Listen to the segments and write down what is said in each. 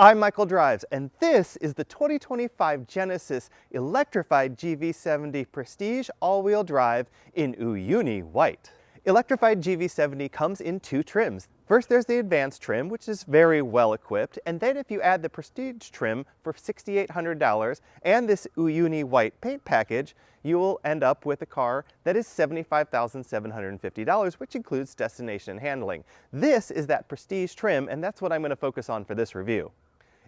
I'm Michael Drives, and this is the 2025 Genesis Electrified GV70 Prestige all-wheel drive in Uyuni white. Electrified GV70 comes in two trims. First, there's the advanced trim, which is very well equipped, and then if you add the Prestige trim for $6,800 and this Uyuni white paint package, you will end up with a car that is $75,750, which includes destination handling. This is that Prestige trim, and that's what I'm going to focus on for this review.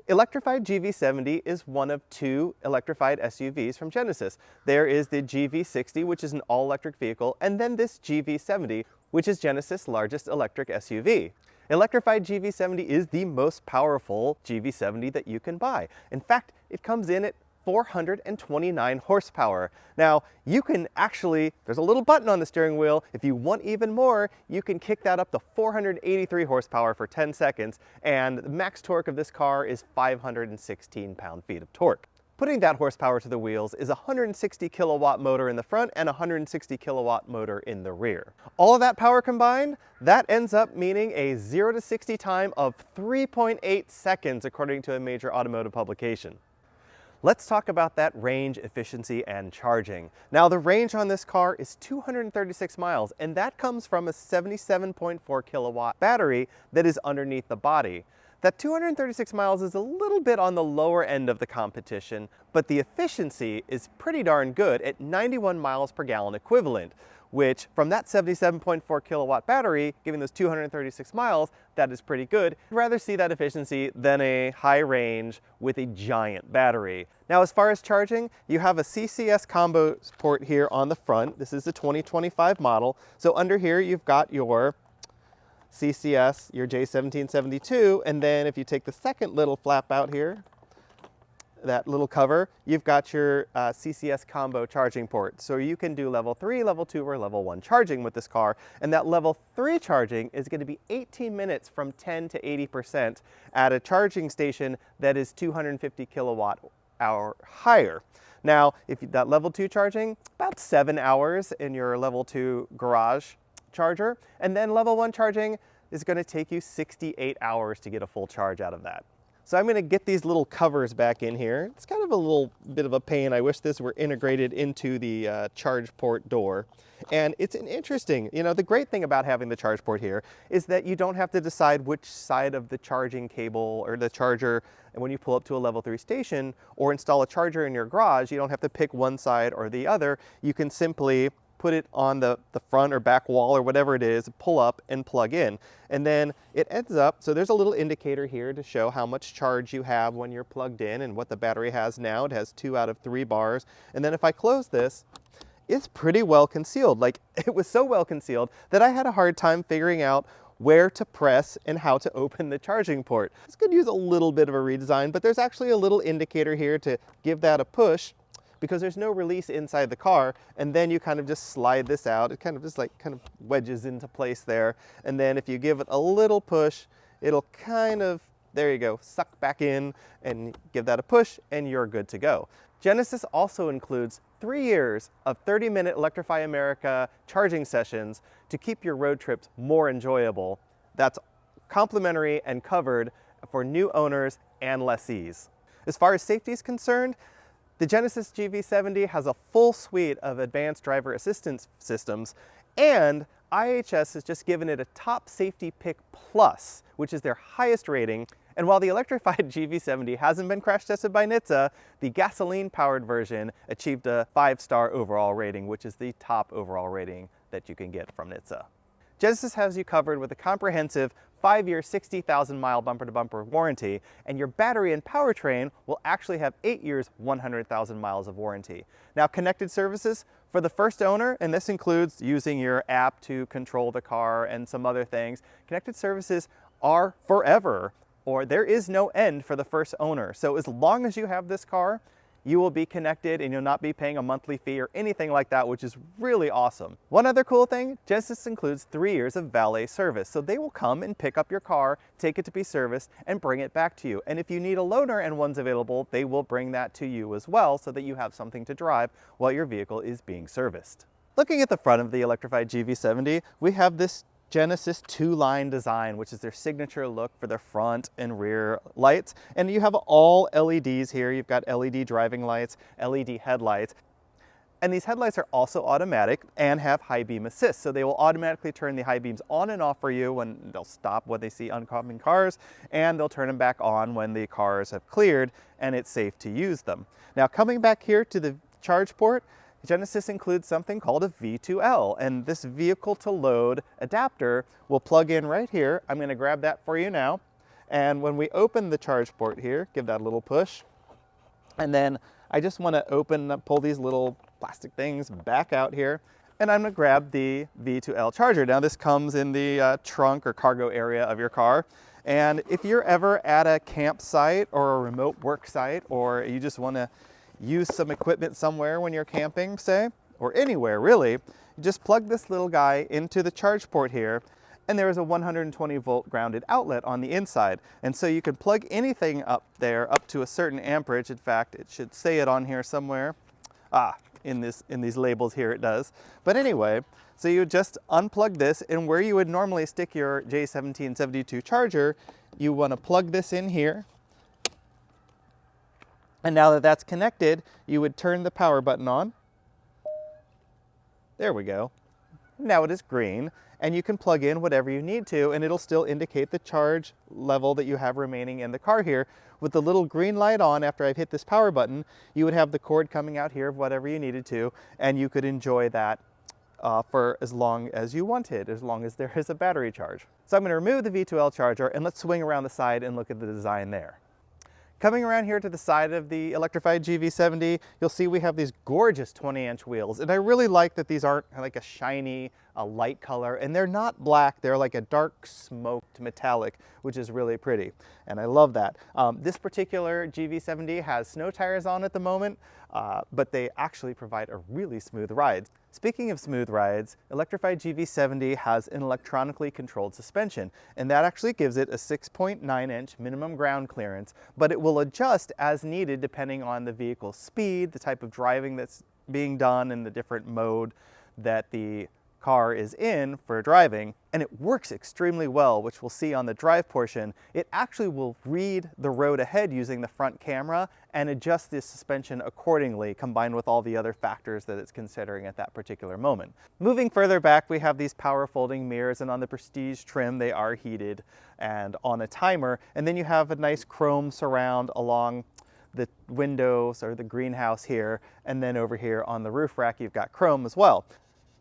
Electrified GV70 is one of two electrified SUVs from Genesis. There is the GV60, which is an all-electric vehicle, and then this GV70, which is Genesis' largest electric SUV. Electrified GV70 is the most powerful GV70 that you can buy. In fact, it comes in at 429 horsepower. Now, you can actually, there's a little button on the steering wheel. If you want even more, you can kick that up to 483 horsepower for 10 seconds, and the max torque of this car is 516 pound-feet of torque. Putting that horsepower to the wheels is a 160 kilowatt motor in the front and a 160 kilowatt motor in the rear. All of that power combined, that ends up meaning a 0 to 60 time of 3.8 seconds, according to a major automotive publication. Let's talk about that range, efficiency, and charging. Now, the range on this car is 236 miles, and that comes from a 77.4 kilowatt battery that is underneath the body. That 236 miles is a little bit on the lower end of the competition, but the efficiency is pretty darn good at 91 miles per gallon equivalent, which from that 77.4 kilowatt battery, giving those 236 miles, that is pretty good. I'd rather see that efficiency than a high range with a giant battery. Now, as far as charging, you have a CCS combo port here on the front. This is the 2025 model. So under here, you've got your CCS, your J1772, and then if you take the second little flap out here, that little cover, you've got your CCS combo charging port. So you can do level 3, level 2, or level 1 charging with this car. And that level 3 charging is going to be 18 minutes from 10 to 80% at a charging station that is 250 kilowatt hour higher. Now, if that level 2 charging, about 7 hours in your level 2 garage charger. And then level 1 charging is going to take you 68 hours to get a full charge out of that. So I'm going to get these little covers back in here. It's kind of a little bit of a pain. I wish this were integrated into the charge port door. And it's an interesting, the great thing about having the charge port here is that you don't have to decide which side of the charging cable or the charger, and when you pull up to a level 3 station or install a charger in your garage, you don't have to pick one side or the other. You can simply put it on the front or back wall or whatever it is, pull up and plug in. And then it ends up, so there's a little indicator here to show how much charge you have when you're plugged in and what the battery has now. It has 2 out of 3 bars. And then if I close this, it's pretty well concealed. Like, it was so well concealed that I had a hard time figuring out where to press and how to open the charging port. This could use a little bit of a redesign, but there's actually a little indicator here to give that a push, because there's no release inside the car, and then you kind of just slide this out. It kind of just wedges into place there. And then if you give it a little push, it'll kind of, there you go, suck back in, and give that a push, and you're good to go. Genesis also includes 3 years of 30-minute Electrify America charging sessions to keep your road trips more enjoyable. That's complimentary and covered for new owners and lessees. As far as safety is concerned, the Genesis GV70 has a full suite of advanced driver assistance systems, and IHS has just given it a top safety pick plus, which is their highest rating. And while the electrified GV70 hasn't been crash tested by NHTSA, the gasoline-powered version achieved a 5-star overall rating, which is the top overall rating that you can get from NHTSA. Genesis has you covered with a comprehensive 5-year, 60,000-mile bumper-to-bumper warranty, and your battery and powertrain will actually have 8 years, 100,000 miles of warranty. Now, connected services for the first owner, and this includes using your app to control the car and some other things, connected services are forever, or there is no end for the first owner. So as long as you have this car, you will be connected and you'll not be paying a monthly fee or anything like that, which is really awesome. One other cool thing, Genesis includes 3 years of valet service. So they will come and pick up your car, take it to be serviced, and bring it back to you. And if you need a loaner and one's available, they will bring that to you as well so that you have something to drive while your vehicle is being serviced. Looking at the front of the electrified GV70, we have this Genesis two-line design, which is their signature look for their front and rear lights. And you have all LEDs here. You've got LED driving lights, LED headlights. And these headlights are also automatic and have high beam assist. So they will automatically turn the high beams on and off for you when they'll stop when they see oncoming cars, and they'll turn them back on when the cars have cleared and it's safe to use them. Now, coming back here to the charge port, Genesis includes something called a V2L, and this vehicle to load adapter will plug in right here. I'm going to grab that for you now. And when we open the charge port here, give that a little push. And then I just want to pull these little plastic things back out here, and I'm going to grab the V2L charger. Now this comes in the trunk or cargo area of your car, and if you're ever at a campsite or a remote work site, or you just want to use some equipment somewhere when you're camping, say, or anywhere really, you just plug this little guy into the charge port here, and there is a 120 volt grounded outlet on the inside. And so you can plug anything up there up to a certain amperage. In fact, it should say it on here somewhere. In these labels here it does. But anyway, so you just unplug this, and where you would normally stick your J1772 charger, you want to plug this in here. And now that that's connected, you would turn the power button on. There we go. Now it is green, and you can plug in whatever you need to, and it'll still indicate the charge level that you have remaining in the car here. With the little green light on after I've hit this power button, you would have the cord coming out here of whatever you needed to, and you could enjoy that for as long as you wanted, as long as there is a battery charge. So I'm going to remove the V2L charger, and let's swing around the side and look at the design there. Coming around here to the side of the Electrified GV70, you'll see we have these gorgeous 20-inch wheels. And I really like that these aren't like a shiny, light color, and they're not black. They're like a dark smoked metallic, which is really pretty. And I love that. This particular GV70 has snow tires on at the moment, but they actually provide a really smooth ride. Speaking of smooth rides, Electrified GV70 has an electronically controlled suspension, and that actually gives it a 6.9-inch minimum ground clearance, but it will adjust as needed depending on the vehicle's speed, the type of driving that's being done, and the different mode that the car is in for driving. And it works extremely well, which we'll see on the drive portion. It actually will read the road ahead using the front camera and adjust the suspension accordingly, combined with all the other factors that it's considering at that particular moment. Moving further back, we have these power folding mirrors, and on the Prestige trim, they are heated and on a timer. And then you have a nice chrome surround along the windows or the greenhouse here, and then over here on the roof rack, you've got chrome as well.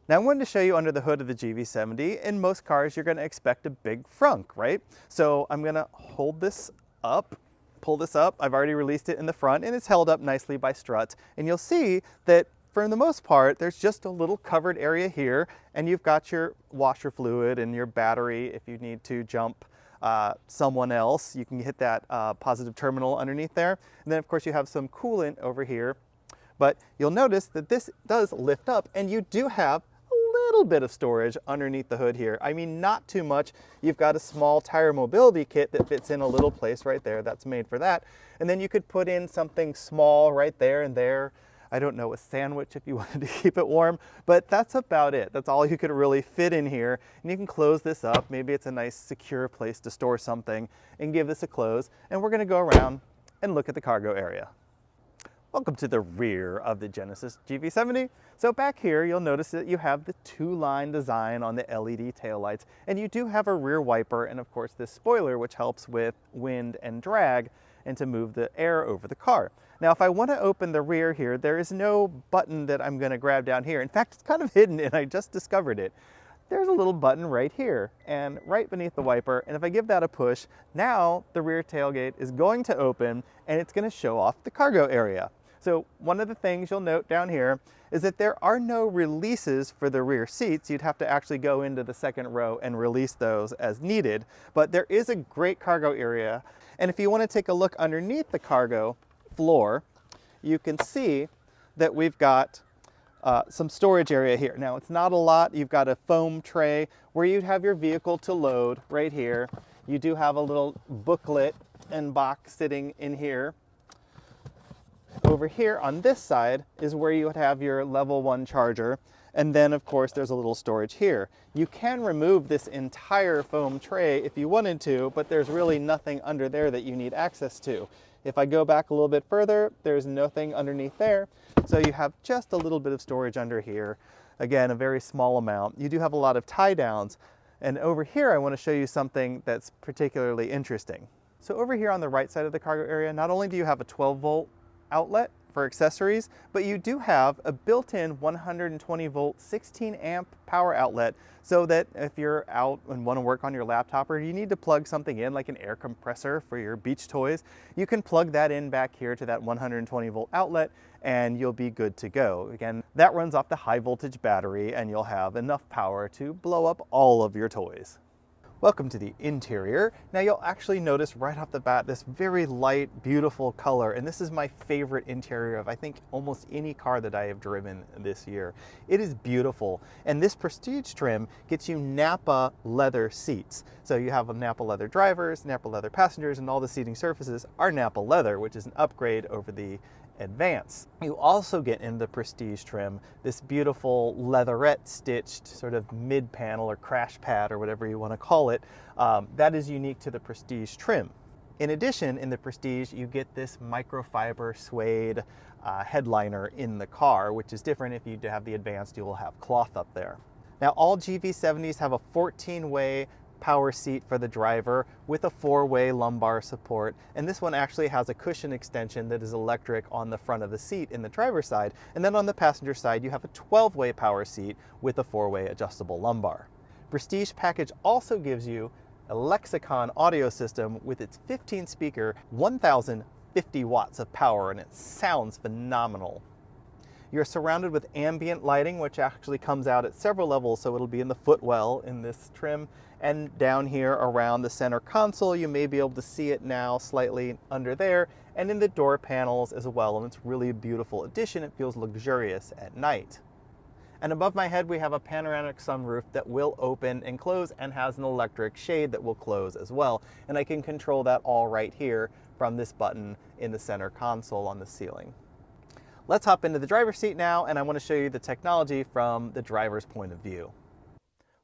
Now I wanted to show you under the hood of the GV70. In most cars, you're going to expect a big frunk, right? So I'm going to hold this up, pull this up. I've already released it in the front, and it's held up nicely by struts. And you'll see that for the most part, there's just a little covered area here, and you've got your washer fluid and your battery if you need to jump someone else. You can hit that positive terminal underneath there. And then of course you have some coolant over here. But you'll notice that this does lift up, and you do have little bit of storage underneath the hood here. I mean, not too much. You've got a small tire mobility kit that fits in a little place right there. That's made for that. And then you could put in something small right there and there. I don't know, a sandwich if you wanted to keep it warm, but that's about it. That's all you could really fit in here. And you can close this up. Maybe it's a nice secure place to store something, and give this a close. And we're going to go around and look at the cargo area. Welcome to the rear of the Genesis GV70. So back here, you'll notice that you have the two-line design on the LED taillights, and you do have a rear wiper and of course this spoiler, which helps with wind and drag and to move the air over the car. Now, if I want to open the rear here, there is no button that I'm going to grab down here. In fact, it's kind of hidden, and I just discovered it. There's a little button right here and right beneath the wiper, and if I give that a push, now the rear tailgate is going to open, and it's going to show off the cargo area. So one of the things you'll note down here is that there are no releases for the rear seats. You'd have to actually go into the second row and release those as needed, but there is a great cargo area. And if you want to take a look underneath the cargo floor, you can see that we've got some storage area here. Now, it's not a lot. You've got a foam tray where you'd have your vehicle to load right here. You do have a little booklet and box sitting in here. Over here on this side is where you would have your level 1 charger. And then of course there's a little storage here. You can remove this entire foam tray if you wanted to, but there's really nothing under there that you need access to. If I go back a little bit further, there's nothing underneath there. So you have just a little bit of storage under here. Again, a very small amount. You do have a lot of tie downs. And over here, I want to show you something that's particularly interesting. So over here on the right side of the cargo area, not only do you have a 12-volt outlet for accessories, but you do have a built-in 120-volt 16-amp power outlet, so that if you're out and want to work on your laptop, or you need to plug something in like an air compressor for your beach toys, you can plug that in back here to that 120-volt outlet and you'll be good to go. Again, that runs off the high voltage battery and you'll have enough power to blow up all of your toys. Welcome to the interior. Now you'll actually notice right off the bat this very light, beautiful color, and this is my favorite interior of I think almost any car that I have driven this year. It is beautiful, and this Prestige trim gets you Nappa leather seats. So you have a Nappa leather drivers, Nappa leather passengers, and all the seating surfaces are Nappa leather, which is an upgrade over the Advance. You also get in the Prestige trim this beautiful leatherette stitched sort of mid panel or crash pad or whatever you want to call it. That is unique to the Prestige trim. In addition, in the Prestige, you get this microfiber suede headliner in the car, which is different. If you have the Advanced, you will have cloth up there. Now, all GV70s have a 14-way power seat for the driver with a 4-way lumbar support, and this one actually has a cushion extension that is electric on the front of the seat in the driver's side, and then on the passenger side you have a 12-way power seat with a 4-way adjustable lumbar. Prestige package also gives you a Lexicon audio system with its 15-speaker 1050 watts of power, and it sounds phenomenal. You're surrounded with ambient lighting, which actually comes out at several levels, so it'll be in the footwell in this trim. And down here around the center console, you may be able to see it now slightly under there, and in the door panels as well. And it's really a beautiful addition. It feels luxurious at night. And above my head, we have a panoramic sunroof that will open and close and has an electric shade that will close as well. And I can control that all right here from this button in the center console on the ceiling. Let's hop into the driver's seat now, and I want to show you the technology from the driver's point of view.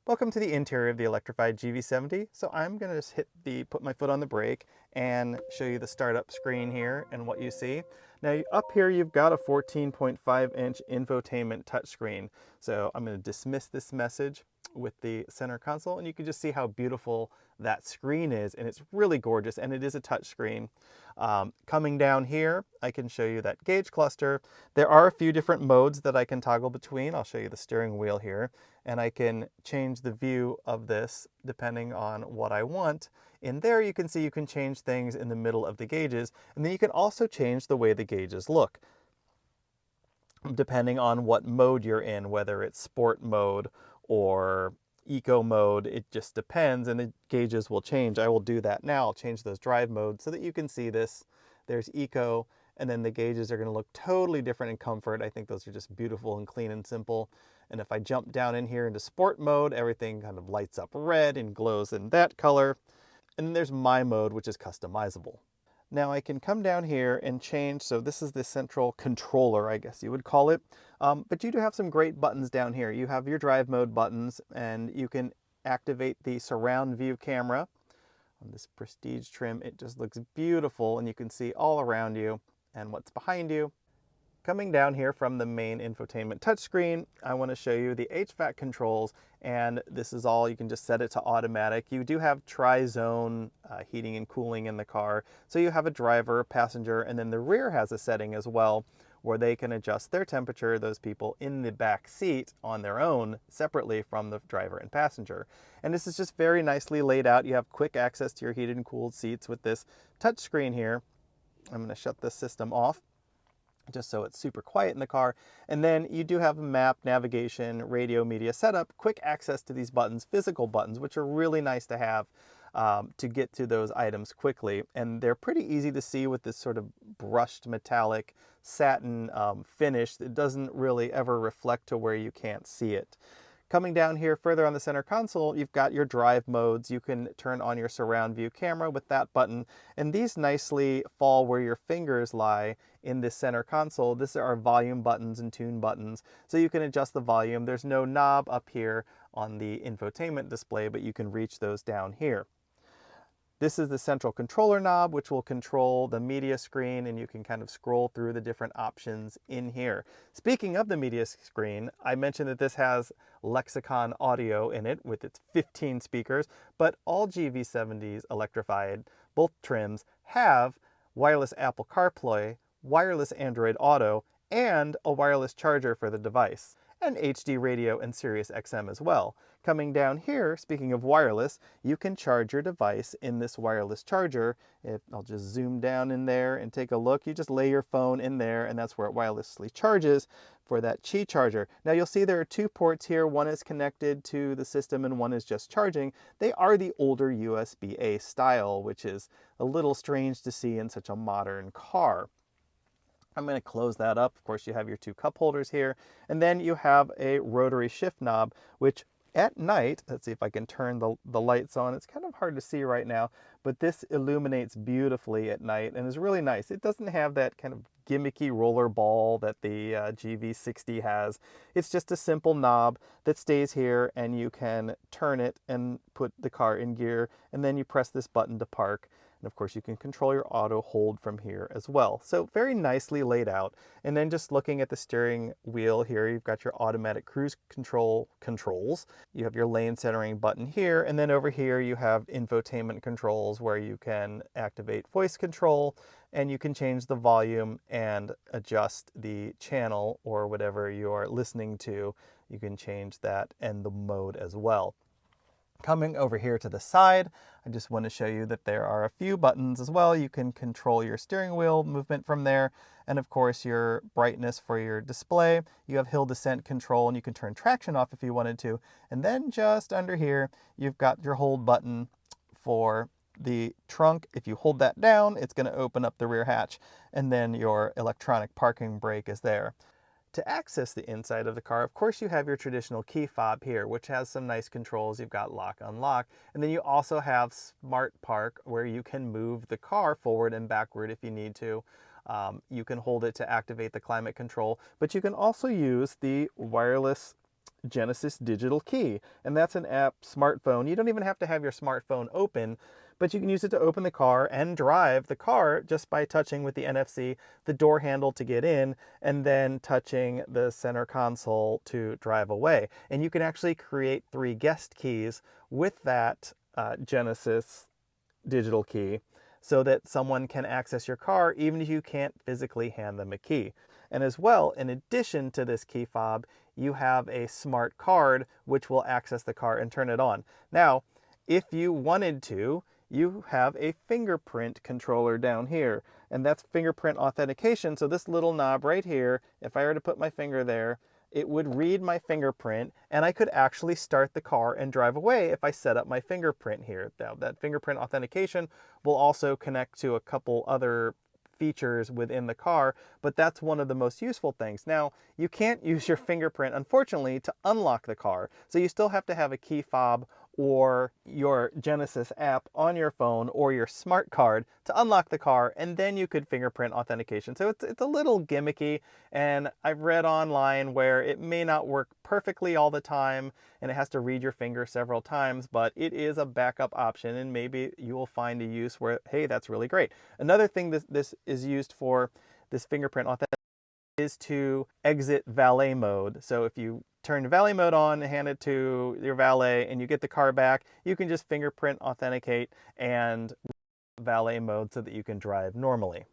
Welcome to the interior of the Electrified GV70. So I'm going to just put my foot on the brake and show you the startup screen here and what you see. Now up here you've got a 14.5-inch infotainment touchscreen. So I'm going to dismiss this message with the center console, and you can just see how beautiful that screen is, and it's really gorgeous, and it is a touch screen. Coming down here, I can show you that gauge cluster. There are a few different modes that I can toggle between. I'll show you the steering wheel here, and I can change the view of this depending on what I want. In there you can see you can change things in the middle of the gauges, and then you can also change the way the gauges look depending on what mode you're in, whether it's sport mode or eco mode. It just depends, and the gauges will change. I will do that now. I'll change those drive modes so that you can see this. There's eco, and then the gauges are going to look totally different in comfort. I think those are just beautiful and clean and simple. And if I jump down in here into sport mode, everything kind of lights up red and glows in that color. And then there's my mode, which is customizable. Now I can come down here and change, so this is the central controller, I guess you would call it. But you do have some great buttons down here. You have your drive mode buttons, and you can activate the surround view camera. On this Prestige trim, it just looks beautiful, and you can see all around you and what's behind you. Coming down here from the main infotainment touchscreen, I want to show you the HVAC controls, and this is all, you can just set it to automatic. You do have tri-zone heating and cooling in the car, so you have a driver, passenger, and then the rear has a setting as well where they can adjust their temperature, those people in the back seat, on their own, separately from the driver and passenger. And this is just very nicely laid out. You have quick access to your heated and cooled seats with this touchscreen here. I'm going to shut this system off just so it's super quiet in the car. And then you do have a map, navigation, radio, media setup, quick access to these buttons, physical buttons, which are really nice to have to get to those items quickly. And they're pretty easy to see with this sort of brushed metallic satin finish. It doesn't really ever reflect to where you can't see it. Coming down here further on the center console, you've got your drive modes. You can turn on your surround view camera with that button, and these nicely fall where your fingers lie in this center console. These are volume buttons and tune buttons, so you can adjust the volume. There's no knob up here on the infotainment display, but you can reach those down here. This is the central controller knob, which will control the media screen, and you can kind of scroll through the different options in here. Speaking of the media screen, I mentioned that this has Lexicon audio in it with its 15 speakers, but all GV70s electrified, both trims, have wireless Apple CarPlay, wireless Android Auto, and a wireless charger for the device, and HD radio and Sirius XM as well. Coming down here, speaking of wireless, you can charge your device in this wireless charger. I'll just zoom down in there and take a look. You just lay your phone in there, and that's where it wirelessly charges for that Qi charger. Now you'll see there are two ports here. One is connected to the system and one is just charging. They are the older USB-A style, which is a little strange to see in such a modern car. I'm going to close that up. Of course, you have your two cup holders here, and then you have a rotary shift knob, which at night, let's see if I can turn the lights on. It's kind of hard to see right now, but this illuminates beautifully at night and is really nice. It doesn't have that kind of gimmicky roller ball that the GV60 has. It's just a simple knob that stays here, and you can turn it and put the car in gear, and then you press this button to park. And of course you can control your auto hold from here as well. So very nicely laid out. And then just looking at the steering wheel here, you've got your automatic cruise control controls. You have your lane centering button here. And then over here you have infotainment controls where you can activate voice control, and you can change the volume and adjust the channel or whatever you're listening to. You can change that and the mode as well. Coming over here to the side, I just want to show you that there are a few buttons as well. You can control your steering wheel movement from there, and of course your brightness for your display. You have hill descent control, and you can turn traction off if you wanted to. And then just under here, you've got your hold button for the trunk. If you hold that down, it's going to open up the rear hatch, and then your electronic parking brake is there. To access the inside of the car, of course, you have your traditional key fob here, which has some nice controls. You've got lock, unlock, and then you also have Smart Park, where you can move the car forward and backward if you need to. You can hold it to activate the climate control, but you can also use the wireless Genesis digital key, and that's an app smartphone. You don't even have to have your smartphone open, but you can use it to open the car and drive the car just by touching with the NFC the door handle to get in, and then touching the center console to drive away. And you can actually create 3 guest keys with that Genesis digital key, so that someone can access your car even if you can't physically hand them a key. And as well, in addition to this key fob, you have a smart card which will access the car and turn it on. Now, if you wanted to, you have a fingerprint controller down here, and that's fingerprint authentication. So this little knob right here, if I were to put my finger there, it would read my fingerprint, and I could actually start the car and drive away if I set up my fingerprint here. Now, that fingerprint authentication will also connect to a couple other features within the car, but that's one of the most useful things. Now, you can't use your fingerprint, unfortunately, to unlock the car, so you still have to have a key fob or your Genesis app on your phone or your smart card to unlock the car, and then you could fingerprint authentication. So it's a little gimmicky, and I've read online where it may not work perfectly all the time, and it has to read your finger several times, but it is a backup option, and maybe you will find a use where, hey, that's really great. Another thing this is used for, this fingerprint authentication, is to exit valet mode. So if you turn valet mode on, hand it to your valet, and you get the car back, you can just fingerprint authenticate and valet mode so that you can drive normally.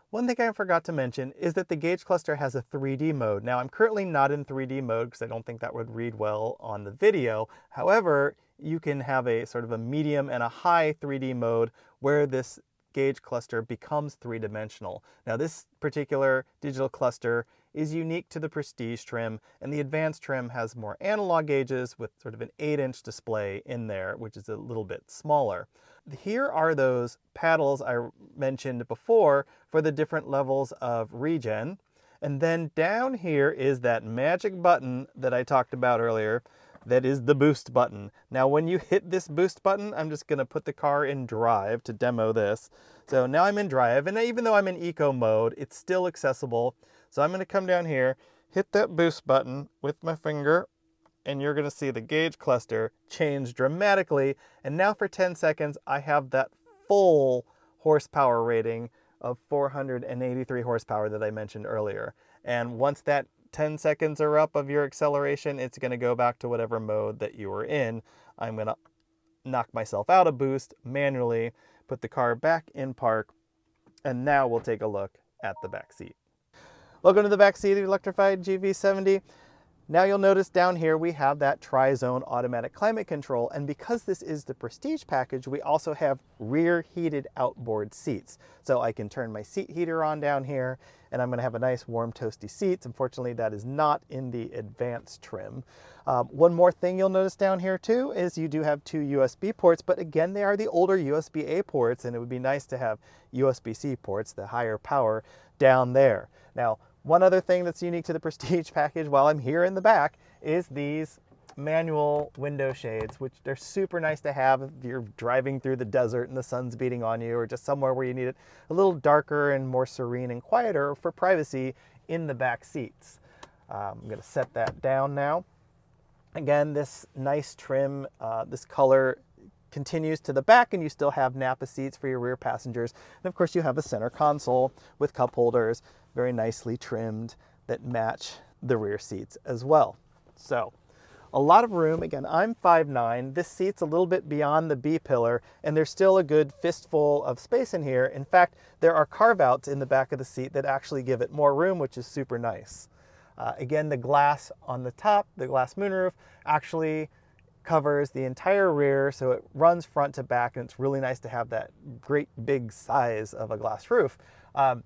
One thing I forgot to mention is that the gauge cluster has a 3D mode. Now, I'm currently not in 3D mode because I don't think that would read well on the video. However, you can have a sort of a medium and a high 3D mode where this gauge cluster becomes 3-dimensional. Now, this particular digital cluster is unique to the Prestige trim, and the Advanced trim has more analog gauges with sort of an 8-inch display in there, which is a little bit smaller. Here are those paddles I mentioned before for the different levels of regen. And then down here is that magic button that I talked about earlier, That is the boost button. Now when you hit this boost button, I'm just gonna put the car in drive to demo this. So now I'm in drive, and even though I'm in eco mode, it's still accessible. So I'm gonna come down here, hit that boost button with my finger, and you're gonna see the gauge cluster change dramatically. And now for 10 seconds, I have that full horsepower rating of 483 horsepower that I mentioned earlier. And once that 10 seconds are up of your acceleration, it's gonna go back to whatever mode that you were in. I'm gonna knock myself out of boost manually, put the car back in park, and now we'll take a look at the back seat. Welcome to the back seat of the Electrified GV70. Now you'll notice down here we have that tri-zone automatic climate control, and because this is the Prestige package, we also have rear heated outboard seats. So I can turn my seat heater on down here, and I'm gonna have a nice warm toasty seats. Unfortunately, that is not in the advanced trim. One more thing you'll notice down here too is you do have two USB ports, but again, they are the older USB-A ports, and it would be nice to have USB-C ports, the higher power, down there. Now, one other thing that's unique to the Prestige package while I'm here in the back is these manual window shades, which they're super nice to have if you're driving through the desert and the sun's beating on you, or just somewhere where you need it a little darker and more serene and quieter for privacy in the back seats. I'm gonna set that down now. Again, this nice trim, this color continues to the back, and you still have Napa seats for your rear passengers. And of course you have a center console with cup holders, very nicely trimmed, that match the rear seats as well. So a lot of room. Again, I'm 5'9". This seat's a little bit beyond the B pillar, and there's still a good fistful of space in here. In fact, there are carve-outs in the back of the seat that actually give it more room, which is super nice. Again, the glass on the top, the glass moonroof, actually covers the entire rear, so it runs front to back, and it's really nice to have that great big size of a glass roof.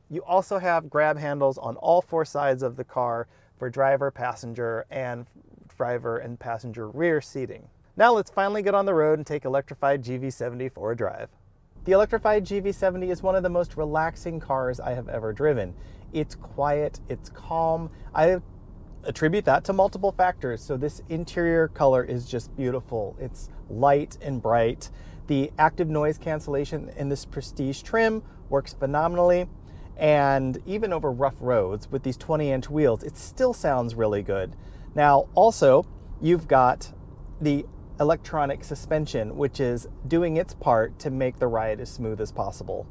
You also have grab handles on all four sides of the car for driver, passenger, and passenger rear seating. Now let's finally get on the road and take Electrified GV70 for a drive. The Electrified GV70 is one of the most relaxing cars I have ever driven. It's quiet, it's calm. I attribute that to multiple factors. So this interior color is just beautiful. It's light and bright. The active noise cancellation in this Prestige trim works phenomenally. And even over rough roads with these 20-inch wheels, it still sounds really good. Now, also, you've got the electronic suspension, which is doing its part to make the ride as smooth as possible.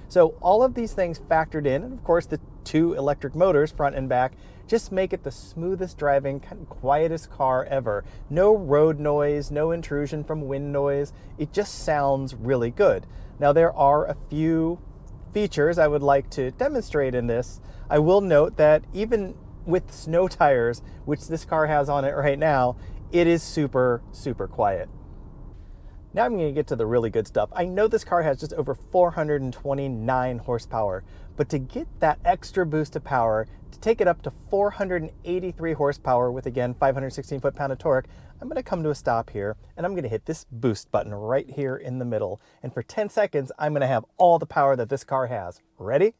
So all of these things factored in, and of course the two electric motors, front and back, just make it the smoothest driving, kind of quietest car ever. No road noise, no intrusion from wind noise. It just sounds really good. Now there are a few features I would like to demonstrate in this. I will note that even with snow tires, which this car has on it right now, it is super, super quiet. Now I'm going to get to the really good stuff. I know this car has just over 429 horsepower, but to get that extra boost of power, to take it up to 483 horsepower with, again, 516 foot-pound of torque, I'm going to come to a stop here, and I'm going to hit this boost button right here in the middle. And for 10 seconds, I'm going to have all the power that this car has. Ready?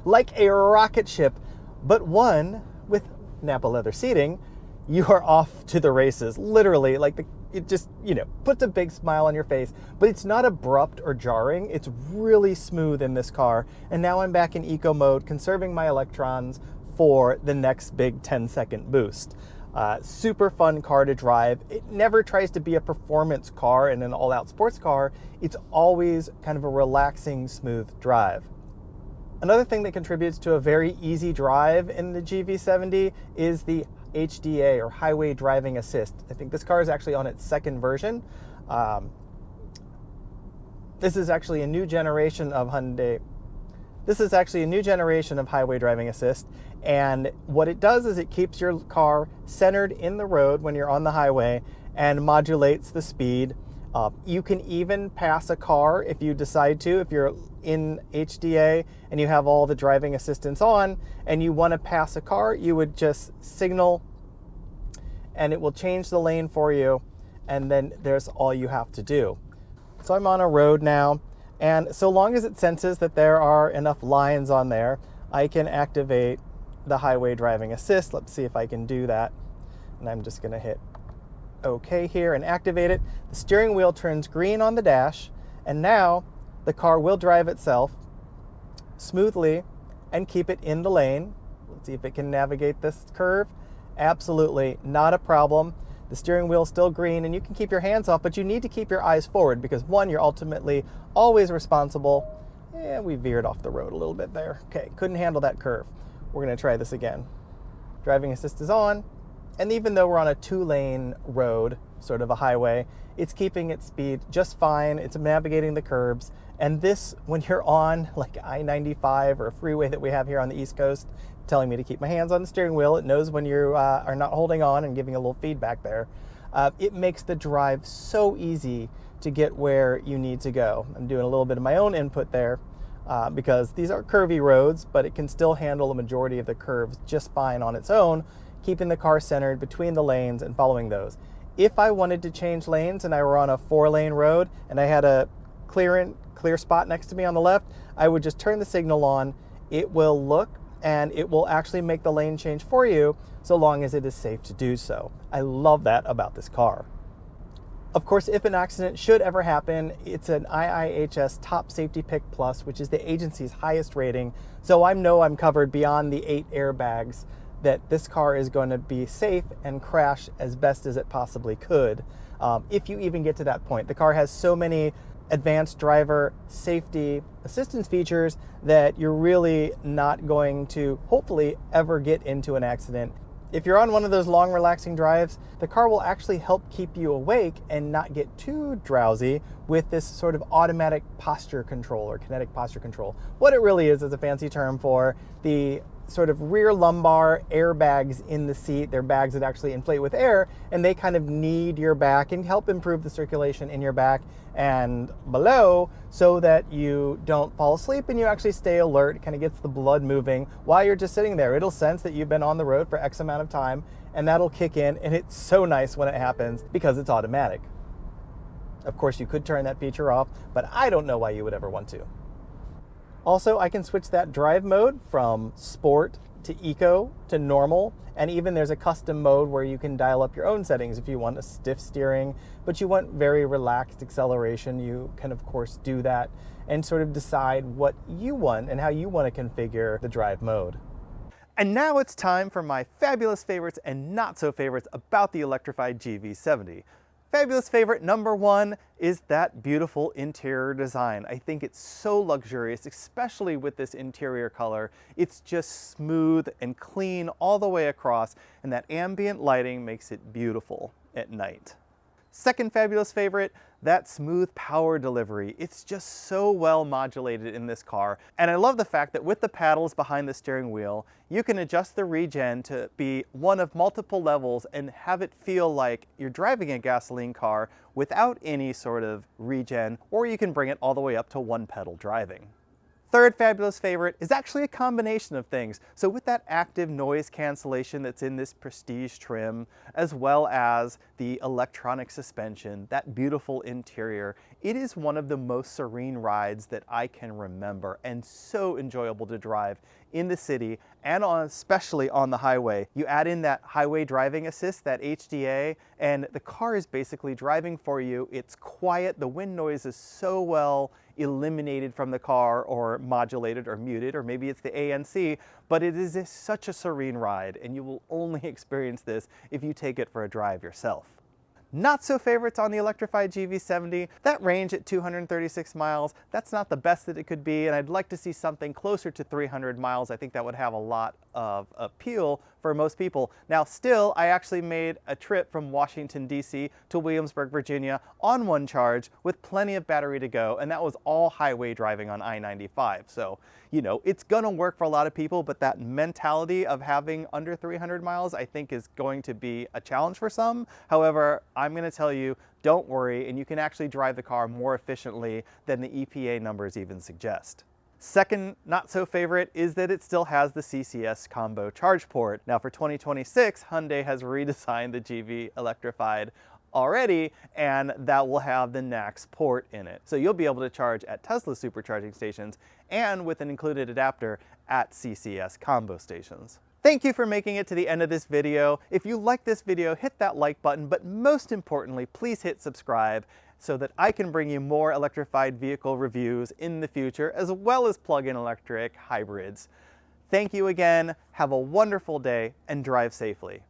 Like a rocket ship, but one with Napa leather seating, you are off to the races. Literally, like it just, puts a big smile on your face, but it's not abrupt or jarring. It's really smooth in this car. And now I'm back in eco mode, conserving my electrons for the next big 10-second boost. Super fun car to drive. It never tries to be a performance car and an all-out sports car. It's always kind of a relaxing, smooth drive. Another thing that contributes to a very easy drive in the GV70 is the HDA, or Highway Driving Assist. I think this car is actually on its second version. This is actually a new generation of Hyundai. This is actually a new generation of Highway Driving Assist, and what it does is it keeps your car centered in the road when you're on the highway and modulates the speed. You can even pass a car if you decide to. If you're in HDA and you have all the driving assistance on and you want to pass a car, you would just signal and it will change the lane for you, and then there's all you have to do. So I'm on a road now, and so long as it senses that there are enough lines on there, I can activate the highway driving assist. Let's see if I can do that. And I'm just gonna hit OK here and activate it. The steering wheel turns green on the dash, and now the car will drive itself smoothly and keep it in the lane. Let's see if it can navigate this curve. Absolutely not a problem. The steering wheel's still green, and you can keep your hands off, but you need to keep your eyes forward because one, you're ultimately always responsible. Yeah, we veered off the road a little bit there. Okay, couldn't handle that curve. We're gonna try this again. Driving assist is on. And even though we're on a 2-lane road, sort of a highway, it's keeping its speed just fine. It's navigating the curbs. And this, when you're on like I-95 or a freeway that we have here on the East Coast, telling me to keep my hands on the steering wheel, it knows when you are not holding on and giving a little feedback there. It makes the drive so easy to get where you need to go. I'm doing a little bit of my own input there because these are curvy roads, but it can still handle the majority of the curves just fine on its own, keeping the car centered between the lanes and following those. If I wanted to change lanes and I were on a 4-lane road and I had a clear spot next to me on the left, I would just turn the signal on. It will look and it will actually make the lane change for you so long as it is safe to do so. I love that about this car. Of course, if an accident should ever happen, it's an IIHS Top Safety Pick Plus, which is the agency's highest rating. So I know I'm covered beyond the 8 airbags, that this car is going to be safe and crash as best as it possibly could, if you even get to that point. The car has so many advanced driver safety assistance features that you're really not going to, hopefully, ever get into an accident. If you're on one of those long, relaxing drives, the car will actually help keep you awake and not get too drowsy with this sort of automatic posture control or kinetic posture control. What it really is a fancy term for the sort of rear lumbar airbags in the seat. They're bags that actually inflate with air, and they kind of knead your back and help improve the circulation in your back and below so that you don't fall asleep and you actually stay alert. It kind of gets the blood moving while you're just sitting there. It'll sense that you've been on the road for X amount of time, and that'll kick in, and it's so nice when it happens because it's automatic. Of course, you could turn that feature off, but I don't know why you would ever want to. Also, I can switch that drive mode from sport to eco to normal, and even there's a custom mode where you can dial up your own settings if you want a stiff steering, but you want very relaxed acceleration. You can, of course, do that and sort of decide what you want and how you want to configure the drive mode. And now it's time for my fabulous favorites and not so favorites about the Electrified GV70. Fabulous favorite number 1 is that beautiful interior design. I think it's so luxurious, especially with this interior color. It's just smooth and clean all the way across, and that ambient lighting makes it beautiful at night. Second fabulous favorite, that smooth power delivery. It's just so well modulated in this car. And I love the fact that with the paddles behind the steering wheel, you can adjust the regen to be one of multiple levels and have it feel like you're driving a gasoline car without any sort of regen, or you can bring it all the way up to 1-pedal driving. Third fabulous favorite is actually a combination of things. So with that active noise cancellation that's in this Prestige trim, as well as the electronic suspension, that beautiful interior, it is one of the most serene rides that I can remember and so enjoyable to drive in the city and especially on the highway. You add in that highway driving assist, that HDA, and the car is basically driving for you. It's quiet, the wind noise is so well eliminated from the car or modulated or muted, or maybe it's the ANC, but it is such a serene ride, and you will only experience this if you take it for a drive yourself. Not so favorites on the Electrified GV70, that range at 236 miles, that's not the best that it could be, and I'd like to see something closer to 300 miles. I think that would have a lot of appeal for most people. Now still, I actually made a trip from Washington, D.C. to Williamsburg, Virginia on one charge with plenty of battery to go, and that was all highway driving on I-95. So, you know, it's gonna work for a lot of people, but that mentality of having under 300 miles, I think is going to be a challenge for some. However, I'm gonna tell you, don't worry, and you can actually drive the car more efficiently than the EPA numbers even suggest. Second, not so favorite is that it still has the CCS combo charge port. Now for 2026, Hyundai has redesigned the GV Electrified already, and that will have the NACS port in it. So you'll be able to charge at Tesla supercharging stations and with an included adapter at CCS combo stations. Thank you for making it to the end of this video. If you like this video, hit that like button, but most importantly, please hit subscribe so that I can bring you more electrified vehicle reviews in the future, as well as plug-in electric hybrids. Thank you again, have a wonderful day, and drive safely.